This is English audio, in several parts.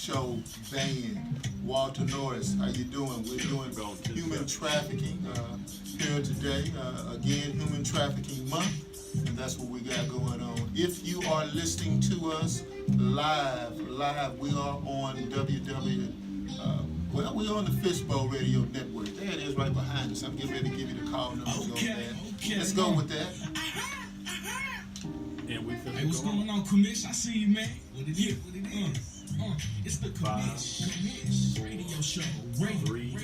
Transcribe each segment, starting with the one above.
show banned. Walter Norris, how you doing? We're doing human trafficking here today. Again, Human Trafficking Month, and that's what we got going on. If you are listening to us live, we are on WW. Well, we're on the Fishbowl Radio Network. There it is, right behind us. I'm getting ready to give you the call number. Okay. Let's go with that. And we hey, what's going on, Commish? I see you, man. What it is? It's the Commish Radio Show. Radio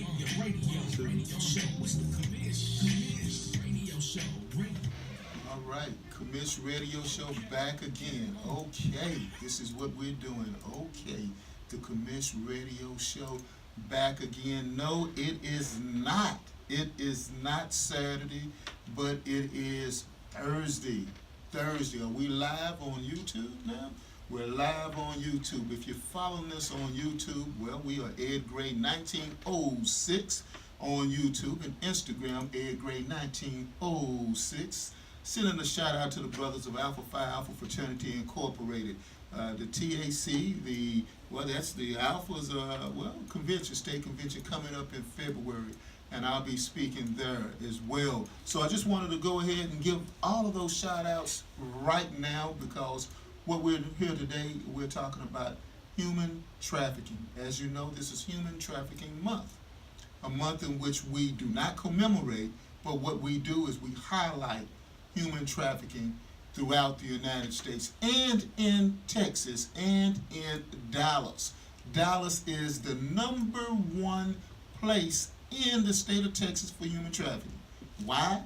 Show. What's the Commish Radio Show? All right, Commish Radio Show back again. Okay, this is what we're doing. Okay, the Commish Radio Show back again. No, it is not. It is not Saturday, but it is Thursday. Are we live on YouTube now? We're live on YouTube. If you're following us on YouTube, well, we are Ed Gray 1906 on YouTube and Instagram, Ed Gray 1906. Sending a shout out to the brothers of Alpha Phi Alpha Fraternity Incorporated. The TAC, that's the Alphas, convention, state convention coming up in February. And I'll be speaking there as well. So I just wanted to go ahead and give all of those shout outs right now, because what we're here today, we're talking about human trafficking. As you know, this is Human Trafficking Month, a month in which we do not commemorate, but what we do is we highlight human trafficking throughout the United States and in Texas and in Dallas. Dallas is the number one place in the state of Texas for human trafficking. Why?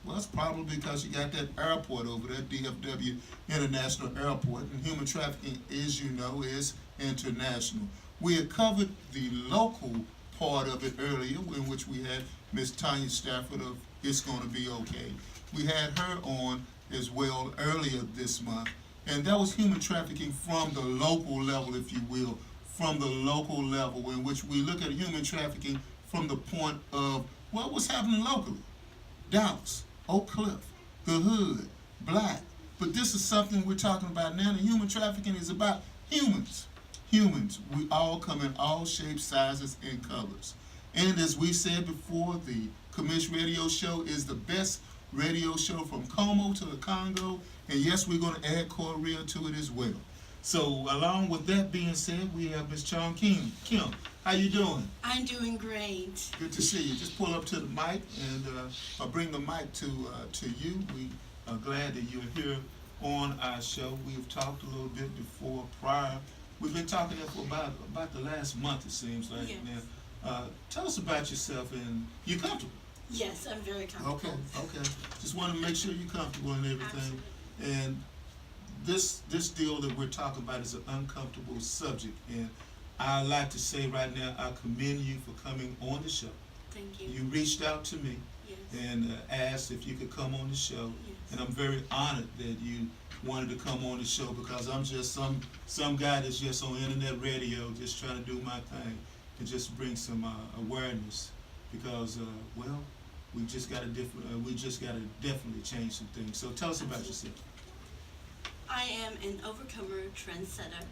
Well, it's probably because you got that airport over there, DFW International Airport, and human trafficking, as you know, is international. We had covered the local part of it earlier, in which we had Miss Tanya Stafford of It's Gonna Be Okay. We had her on as well earlier this month, and that was human trafficking from the local level, if you will, from the local level, in which we look at human trafficking from the point of, well, what's happening locally? Dallas, Oak Cliff, the hood, black. But this is something we're talking about now. The human trafficking is about humans. Humans. We all come in all shapes, sizes, and colors. And as we said before, the Commish Radio Show is the best radio show from Como to the Congo. And yes, we're going to add Korea to it as well. So along with that being said, we have Miss Chong Kim. Kim, how you doing? I'm doing great. Good to see you. Just pull up to the mic, and I'll bring the mic to you. We are glad that you're here on our show. We've talked a little bit before, prior. We've been talking here for about the last month, it seems like. Yes. Now, tell us about yourself, and you comfortable? Yes, I'm very comfortable. Okay. Just want to make sure you're comfortable and everything. Absolutely. And this deal that we're talking about is an uncomfortable subject, and I'd like to say right now, I commend you for coming on the show. Thank you. You reached out to me Yes. and asked if you could come on the show, Yes. and I'm very honored that you wanted to come on the show, because I'm just some guy that's just on internet radio, just trying to do my thing and just bring some awareness, because we just got to definitely change some things. So tell us about yourself. I am an overcomer trendsetter,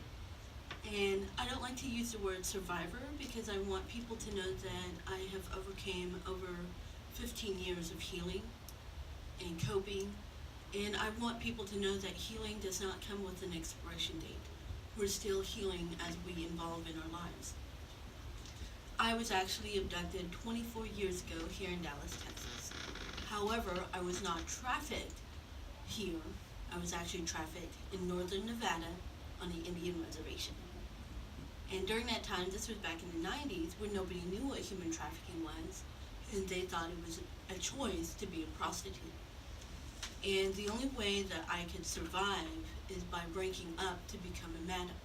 and I don't like to use the word survivor, because I want people to know that I have overcame over 15 years of healing and coping, and I want people to know that healing does not come with an expiration date. We're still healing as we evolve in our lives. I was actually abducted 24 years ago here in Dallas, Texas. However, I was not trafficked here. I was actually trafficked in northern Nevada on the Indian reservation. And during that time, this was back in the 90s, when nobody knew what human trafficking was, and they thought it was a choice to be a prostitute. And the only way that I could survive is by ranking up to become a madam.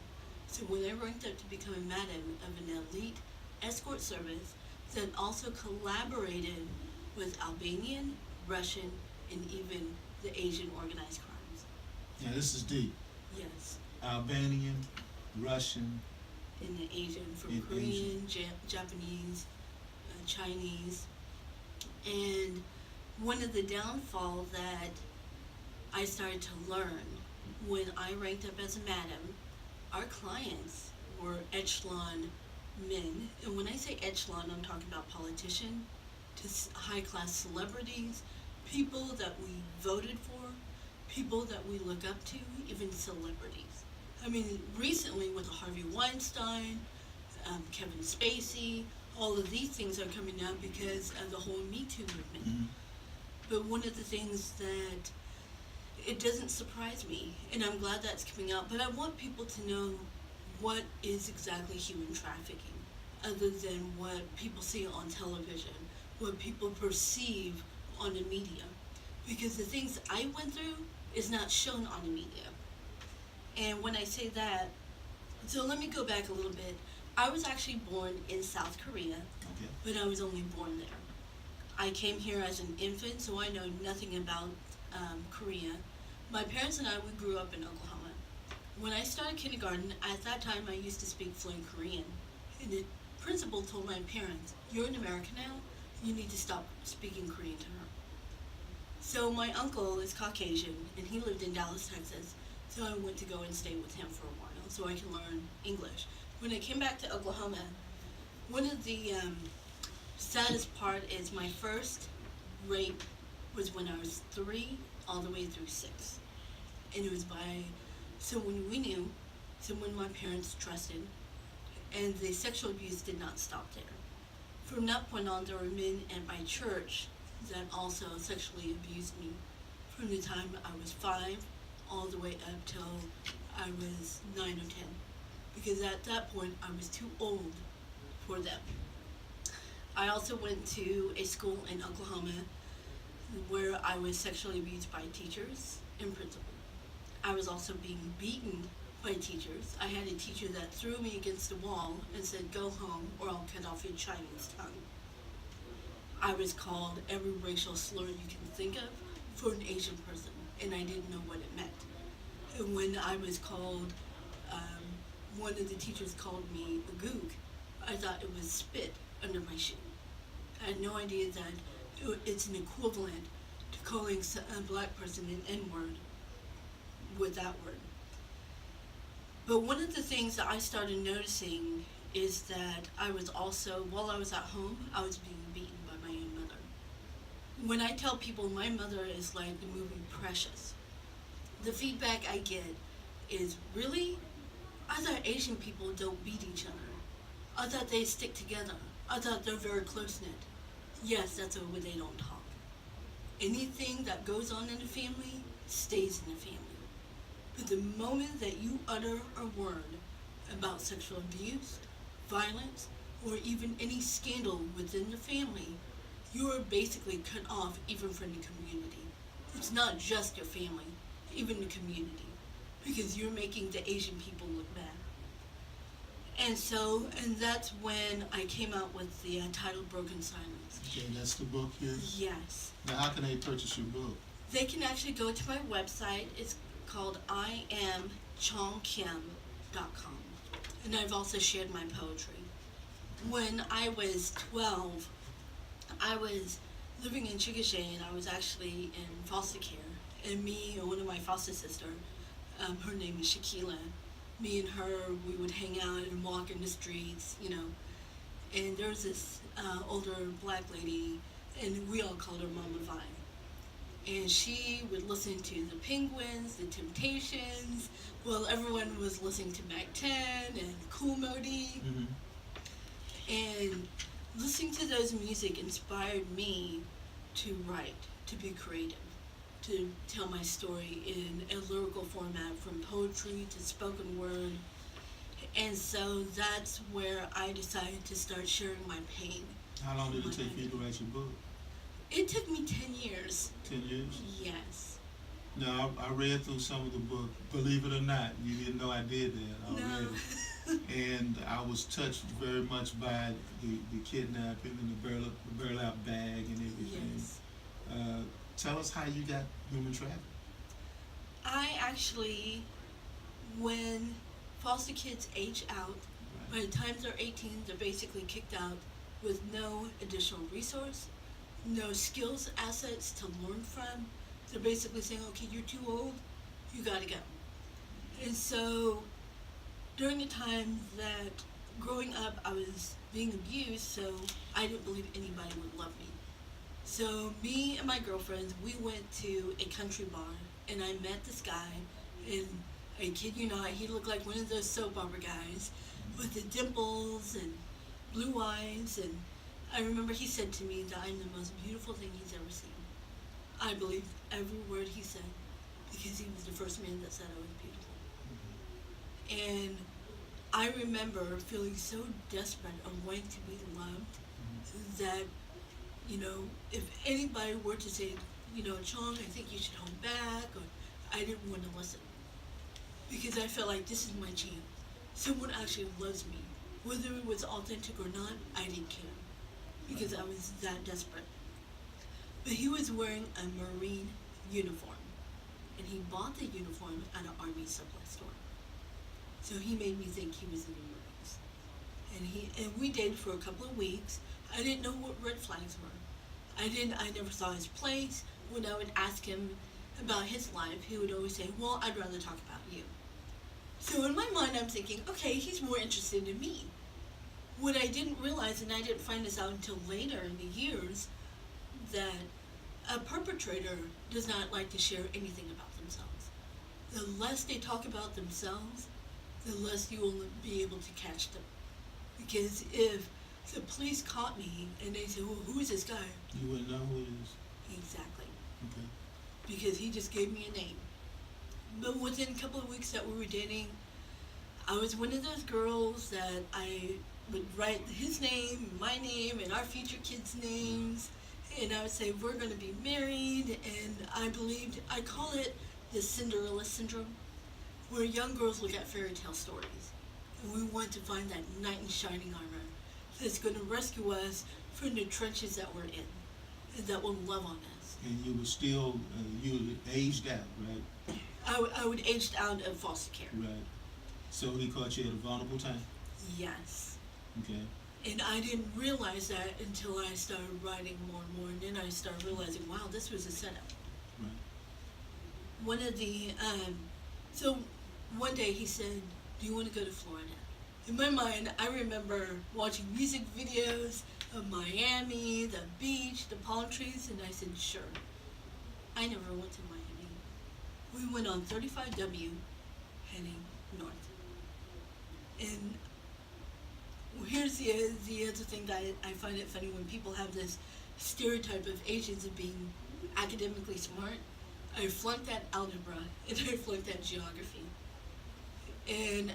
So when I ranked up to become a madam of an elite escort service that also collaborated with Albanian, Russian, and even the Asian organized crimes. Yeah, this is deep. Yes. Albanian, Russian, And the Asian, from In Korean, Japanese, Chinese. And one of the downfalls that I started to learn when I ranked up as a madam, our clients were echelon men. And when I say echelon, I'm talking about politicians, to high class celebrities, people that we voted for, people that we look up to, even celebrities. I mean, recently with Harvey Weinstein, Kevin Spacey, all of these things are coming out because of the whole Me Too movement. Mhm. But one of the things that it doesn't surprise me, and I'm glad that's coming out, but I want people to know what is exactly human trafficking, other than what people see on television, what people perceive on the media. Because the things I went through is not shown on the media. And when I say that, so let me go back a little bit. I was actually born in South Korea, Okay. but I was only born there. I came here as an infant, so I know nothing about Korea. My parents and we grew up in Oklahoma. When I started kindergarten, at that time I used to speak fluent Korean. And the principal told my parents, "You're an American now, you need to stop speaking Korean to her." So my uncle is Caucasian, and he lived in Dallas, Texas. So I went to go and stay with him for a while so I can learn English. When I came back to Oklahoma, one of the saddest part is my first rape was when I was 3 all the way through 6. And it was by someone we knew, someone my parents trusted, and the sexual abuse did not stop there. From that point on, there were men at my church that also sexually abused me from the time I was 5 all the way up till I was 9 or 10. Because at that point, I was too old for them. I also went to a school in Oklahoma where I was sexually abused by teachers and principal. I was also being beaten by teachers. I had a teacher that threw me against the wall and said, "Go home or I'll cut off your Chinese tongue." I was called every racial slur you can think of for an Asian person, and I didn't know what it meant. And when I was called, one of the teachers called me a gook, I thought it was spit under my shoe. I had no idea that it's an equivalent to calling a black person an N-word with that word. But one of the things that I started noticing is that I was also, while I was at home, I was being beaten by my own mother. When I tell people my mother is like the movie Precious, the feedback I get is, "Really? I thought Asian people don't beat each other. I thought they stick together. I thought they're very close-knit." Yes, that's a way they don't talk. Anything that goes on in the family stays in the family. But the moment that you utter a word about sexual abuse, violence, or even any scandal within the family, you are basically cut off even from the community. It's not just your family, even the community, because you're making the Asian people look bad. And that's when I came out with the title Broken Silence. Okay, that's the book here. Yes. Now, how can they purchase your book? They can actually go to my website. It's called IamChongKim.com. And I've also shared my poetry. When I was 12, I was living in Chickasha, and I was actually in foster care. And me and one of my foster sisters, her name is Shaquila, me and her, we would hang out and walk in the streets, And there was this older black lady, and we all called her Mama Vi. And she would listen to the Penguins, the Temptations, while everyone was listening to Mac 10 and Kool Modi. Mm-hmm. And listening to those music inspired me to write, to be creative, to tell my story in a lyrical format, from poetry to spoken word. And so that's where I decided to start sharing my pain. How long did it take for you to write your book? It took me 10 years. 10 years? Yes. Now, I read through some of the book. Believe it or not, you didn't know I did that. I read it. And I was touched very much by the kidnapping and the burlap bag and everything. Yes. Tell us how you got human trafficking. I actually, when foster kids age out, by the time they're 18, they're basically kicked out with no additional resource, no skills, assets to learn from. They're basically saying, "Okay, you're too old, you gotta go." And so during the time that growing up I was being abused, so I didn't believe anybody would love me. So me and my girlfriends, we went to a country bar, and I met this guy, and I kid you not, he looked like one of those soap opera guys with the dimples and blue eyes, and I remember he said to me that I'm the most beautiful thing he's ever seen. I believed every word he said because he was the first man that said I was beautiful. And I remember feeling so desperate of wanting to be loved that, you know, if anybody were to say, you know, Chong, I think you should hold back, or I didn't want to listen because I felt like this is my chance. Someone actually loves me. Whether it was authentic or not, I didn't care because I was that desperate. But he was wearing a Marine uniform, and he bought the uniform at an Army supply store. So he made me think he was in the Marines. And we dated for a couple of weeks. I didn't know what red flags were. I never saw his place. When I would ask him about his life, he would always say, well, I'd rather talk about you. So in my mind, I'm thinking, okay, he's more interested in me. What I didn't realize, and I didn't find this out until later in the years, that a perpetrator does not like to share anything about themselves. The less they talk about themselves, the less you will be able to catch them. Because if the police caught me and they said, well, who is this guy? You wouldn't know who it is. Exactly. Okay. Because he just gave me a name. But within a couple of weeks that we were dating, I was one of those girls that I would write his name, my name, and our future kids' names, and I would say, we're going to be married, and I call it the Cinderella syndrome, where young girls look at fairy tale stories, and we want to find that knight in shining armor that's going to rescue us from the trenches that we're in, and that will love on us. And you were still, you were aged out, right? I would aged out of foster care. Right. So he caught you at a vulnerable time? Yes. Okay. And I didn't realize that until I started writing more and more, and then I started realizing, wow, this was a setup. Right. One of the, so one day he said, do you want to go to Florida? In my mind, I remember watching music videos of Miami, the beach, the palm trees, and I said, sure. I never went to Miami. We went on 35W heading north. And here's the other thing that I find it funny when people have this stereotype of Asians of being academically smart. I flunked that algebra and I flunked that geography. And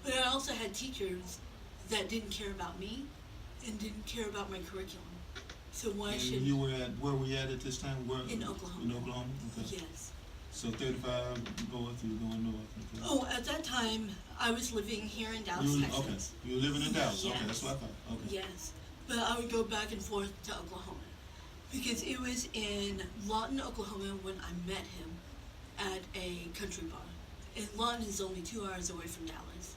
but I also had teachers that didn't care about me and didn't care about my curriculum. So why And should you were at, where were you at this time? Where? In Oklahoma. In Oklahoma? Okay. Yes. So 35 north, you were going north. Okay. Oh, at that time I was living here in Dallas, You were, Texas. okay. You were living in Dallas. Okay, Yes. that's what I thought. Okay. Yes, but I would go back and forth to Oklahoma because it was in Lawton, Oklahoma when I met him at a country bar. And Lawton is only 2 hours away from Dallas.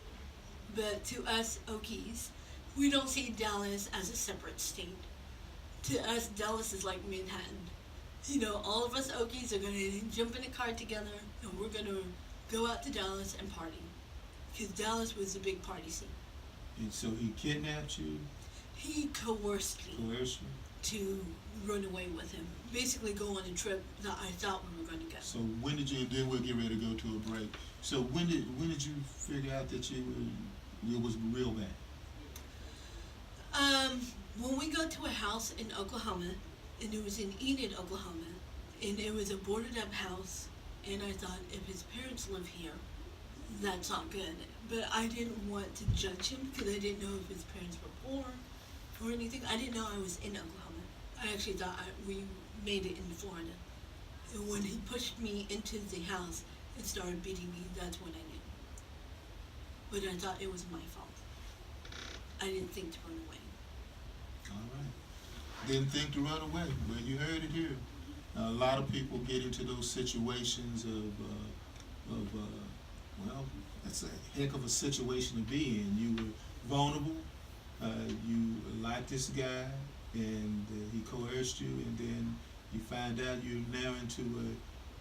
But to us Okies, we don't see Dallas as a separate state. To us, Dallas is like Manhattan. You know, all of us Okies are going to jump in a car together and we're going to go out to Dallas and party. Because Dallas was a big party scene. And so he kidnapped you, He coerced me coerced you. to run away with him. Basically go on a trip that I thought we were going to go. So when did you? Then we'll get ready to go to a break. So when did you figure out that it was real bad? When we got to a house in Oklahoma, and it was in Enid, Oklahoma, and it was a boarded up house, and I thought, if his parents live here, that's not good. But I didn't want to judge him because I didn't know if his parents were poor or anything. I didn't know I was in Oklahoma. I actually thought we made it in Florida. And when he pushed me into the house and started beating me, that's when I knew. But I thought it was my fault. I didn't think to run away. All right. Didn't think to run away. Well, you heard it here. A lot of people get into those situations well, that's a heck of a situation to be in. You were vulnerable. You liked this guy, and he coerced you, and then you find out you're now into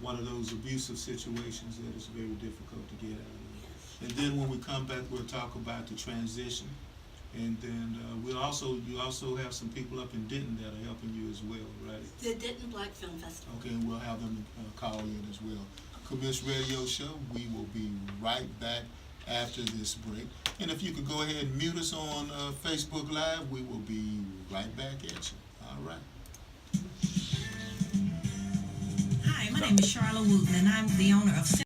one of those abusive situations that is very difficult to get out of. Yes. And then when we come back, we'll talk about the transition. And then you also have some people up in Denton that are helping you as well, right? The Denton Black Film Festival. Okay, and we'll have them call in as well. Commish Radio Show, we will be right back after this break. And if you could go ahead and mute us on Facebook Live, we will be right back at you. All right. Hi, my name is Charlotte Wooten, and I'm the owner of